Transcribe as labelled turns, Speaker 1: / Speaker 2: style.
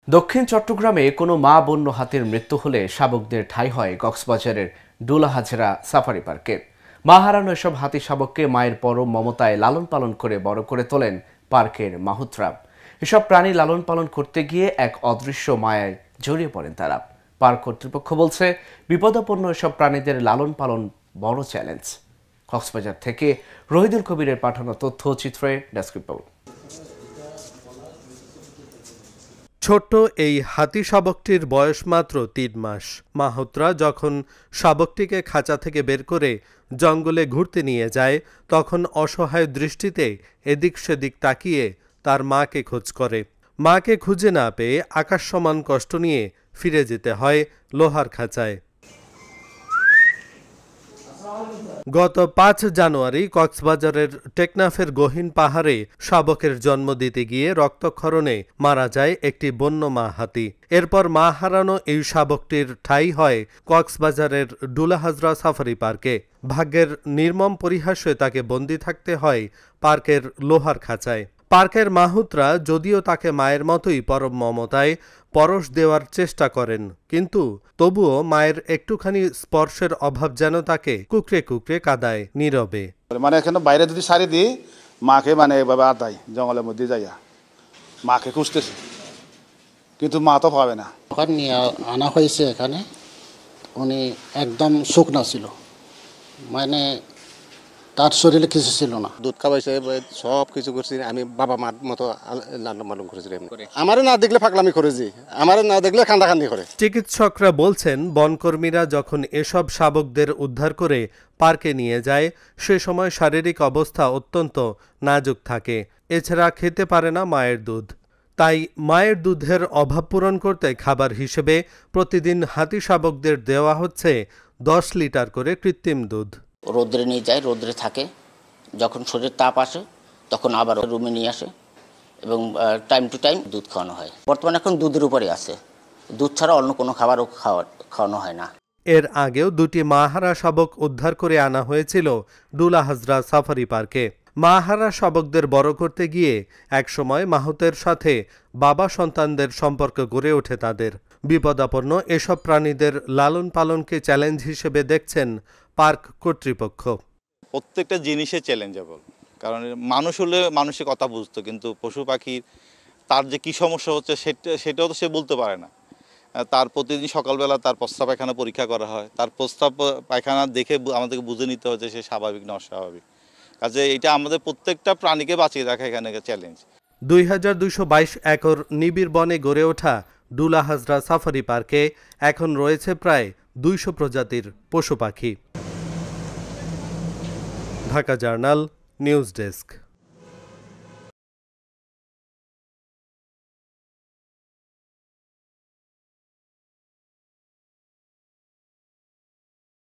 Speaker 1: দক্ষিণ চট্টগ্রামে কোনো মা বন্য হাতির মৃত্যু হলে শাবকদের ঠাঁই হয় কক্সবাজারের ডুলা হাজরা সাফারি পার্কে। মা হারানো এসব হাতি শাবককে মায়ের পরম মমতায় লালন পালন করে বড় করে তোলেন পার্কের মাহুতরা। এসব প্রাণী লালন পালন করতে গিয়ে এক অদৃশ্য মায়ায় জড়িয়ে পড়েন তারা। পার্ক কর্তৃপক্ষ বলছে, বিপদাপন্ন এসব প্রাণীদের লালন পালন বড় চ্যালেঞ্জ। কক্সবাজার থেকে রহিদুল কবিরের পাঠানো তথ্যচিত্রে ডেস্ক রিপোর্ট।
Speaker 2: ছোট্ট এই হাতি শাবকটির বয়স মাত্র ৩ মাস। মাহুতরা যখন শাবকটিকে খাঁচা থেকে বের করে জঙ্গলে ঘুরতে নিয়ে যায়, তখন অসহায় দৃষ্টিতে এদিক সেদিক তাকিয়ে তার মাকে খোঁজ করে। মাকে খুঁজে না পেয়ে আকাশ সমান কষ্ট নিয়ে ফিরে যেতে হয় লোহার খাঁচায়। গত ৫ জানুয়ারি কক্সবাজারের টেকনাফের গহীন পাহাড়ে শাবকের জন্ম দিতে গিয়ে রক্তক্ষরণে মারা যায় একটি বন্য মা হাতি। এরপর মা হারানো এই শাবকটির ঠাঁই হয় কক্সবাজারের ডুলা হাজরা সাফারি পার্কে। ভাগ্যের নির্মম পরিহাসে তাকে বন্দী থাকতে হয় পার্কের লোহার খাঁচায়। পার্কের মাহুতরা যদিও তাকে মায়ের মতোই পরম মমতায় পরশ দেওয়ার চেষ্টা করেন, কিন্তু তবুও মায়ের একটুখানি স্পর্শের অভাব যেন তাকে কুকড়ে কুকড়ে কাঁদায় নীরবে।
Speaker 3: মানে এখানে বাইরে যদি সারি দিই, মাকে মানে এভাবে আদায় জঙ্গলের মধ্যে যাইয়া মাকে খুঁজতেছে, কিন্তু মা তো পাবে না।
Speaker 4: ওখানে নিয়ে আনা হয়েছে, এখানে উনি একদম শুকনা ছিল, মানে তার শরীরে কিছু ছিল না।
Speaker 5: দুধ খাওয়াইছে, সব কিছু করছি, আমি বাবা মার মতো লালন পালন করেছি। আমারে না দেখলে ফাঁকলামি করেছি, আমারে না দেখলে কান্দাকান্দি করে।
Speaker 2: চিকিৎসকরা বলছেন, বনকর্মীরা যখন এসব শাবকদের উদ্ধার করে পার্কে নিয়ে যায়, সে সময় শারীরিক অবস্থা অত্যন্ত নাজুক থাকে। এছাড়া খেতে পারে না মায়ের দুধ। তাই মায়ের দুধের অভাব পূরণ করতে খাবার হিসেবে প্রতিদিন হাতি শাবকদের দেওয়া হচ্ছে 10 লিটার করে কৃত্রিম দুধ।
Speaker 4: রোদ্রে নিয়ে যায়, রোদ্রে থাকে, যখন শরীরের তাপ আসে তখন আবার রুমে নিয়ে আসে এবং টাইম টু টাইম দুধ খাওয়ানো হয়। বর্তমানে এখন দুধের উপরে আছে, দুধ ছাড়া অন্য কোনো খাবারও খাওয়ানো হয় না।
Speaker 2: এর আগেও 2টি মাহারা শাবক উদ্ধার করে আনা হয়েছিল ডুলা হাজরা সাফারি পার্কে। মাহারা শাবকদের বড় করতে গিয়ে একসময় মাহুতের সাথে বাবা সন্তানদের সম্পর্ক গড়ে ওঠে তাদের। বিপদাপন্ন এসব প্রাণীদের লালন পালনকে চ্যালেঞ্জ হিসেবে দেখছেন পার্ক কর্তৃপক্ষ।
Speaker 6: প্রত্যেকটা জিনিসে চ্যালেঞ্জেবল, কারণ মানুষ হলে মানুষের কথা বুঝতো, কিন্তু পশু পাখির তার যে কী সমস্যা হচ্ছে সেটাও তো সে বলতে পারে না। তার প্রতিদিন সকালবেলা তার প্রস্রাব পায়খানা পরীক্ষা করা হয়, তার প্রস্রাব পায়খানা দেখে আমাদেরকে বুঝে নিতে হয় যে সে স্বাভাবিক না অস্বাভাবিক। কাজে এটা আমাদের প্রত্যেকটা প্রাণীকে বাঁচিয়ে রাখা এখানে চ্যালেঞ্জ।
Speaker 2: 2222 একর নিবিড় বনে গড়ে ওঠা ডুলা হাজরা সাফারি পার্কে এখন রয়েছে প্রায় 200 প্রজাতির পশু পাখি। Dhaka journal news desk.